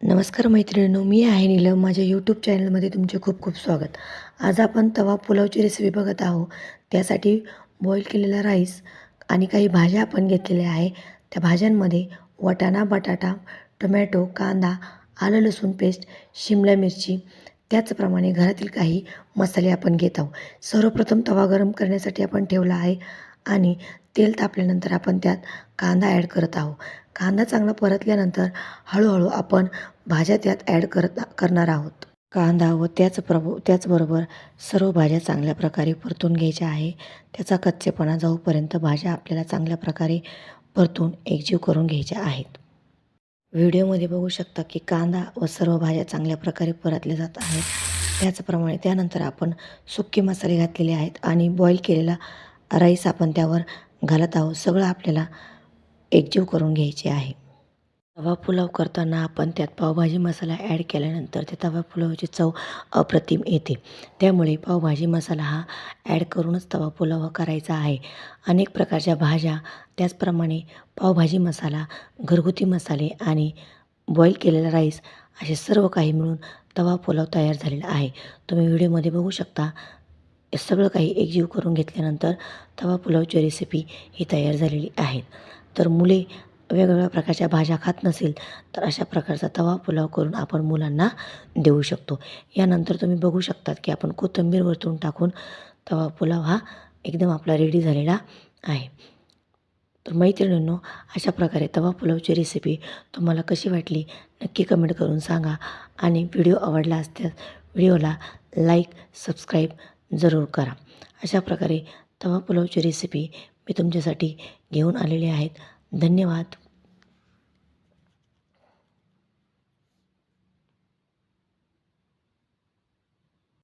नमस्कार मैत्रिणींनो, मी आहे नीलम. माझ्या यूट्यूब चॅनलमध्ये तुमचे खूप खूप स्वागत. आज आपण तवा पुलावची रेसिपी बघत आहोत. त्यासाठी बॉईल केलेला राईस आणि काही भाज्या आपण घेतलेल्या आहे. त्या भाज्यांमध्ये वाटाणा, बटाटा, टोमॅटो, कांदा, आलं लसूण पेस्ट, शिमला मिरची, त्याचप्रमाणे घरातील काही मसाले आपण घेत आहोत. सर्वप्रथम तवा गरम करण्यासाठी आपण ठेवला आहे आणि तेल तापल्यानंतर आपण त्यात कांदा ॲड करत आहोत. कांदा चांगला परतल्यानंतर हळूहळू आपण भाज्या त्यात करणार आहोत. कांदा व त्याचबरोबर सर्व भाज्या चांगल्या प्रकारे परतून घ्यायच्या आहे. त्याचा कच्चेपणा जाऊपर्यंत भाज्या आपल्याला चांगल्या प्रकारे परतून एकजीव करून घ्यायच्या आहेत. व्हिडिओमध्ये बघू शकता की कांदा व सर्व भाज्या चांगल्या प्रकारे परतल्या जात आहेत. त्याचप्रमाणे त्यानंतर आपण सुके मसाले घातलेले आहेत आणि बॉईल केलेला राईस आपण त्यावर घालत आहोत. सगळं आपल्याला एकजीव करून घ्यायचे आहे. तवा पुलाव करताना आपण त्यात पावभाजी मसाला ॲड केल्यानंतर त्या तवा पुलावची चव अप्रतिम येते. त्यामुळे पावभाजी मसाला हा ॲड करूनच तवा पुलाव करायचा आहे. अनेक प्रकारच्या भाज्या, त्याचप्रमाणे पावभाजी मसाला, घरगुती मसाले आणि बॉईल केलेला राईस असे सर्व काही मिळून तवा पुलाव तयार झालेला आहे. तुम्ही व्हिडिओमध्ये बघू शकता. हे सगळं काही एकजीव करून घेतल्यानंतर तवा पुलावची रेसिपी ही तयार झालेली आहे. तर मुले वेगवेगळ्या प्रकारच्या भाज्या खात नसेल तर अशा प्रकारचा तवा पुलाव करून आपण मुलांना देऊ शकतो. यानंतर तुम्ही बघू शकतात की आपण कोथिंबीर वरतून टाकून तवा पुलाव हा एकदम आपला रेडी झालेला आहे. तर मैत्रिणींनो, अशा प्रकारे तवा पुलावची रेसिपी तुम्हाला कशी वाटली नक्की कमेंट करून सांगा आणि व्हिडिओ आवडला असल्यास व्हिडिओला लाईक, सबस्क्राईब जरूर करा. अशा प्रकारे तवा पुलावची रेसिपी मी तुमच्यासाठी घेऊन आलेली आहेत. धन्यवाद.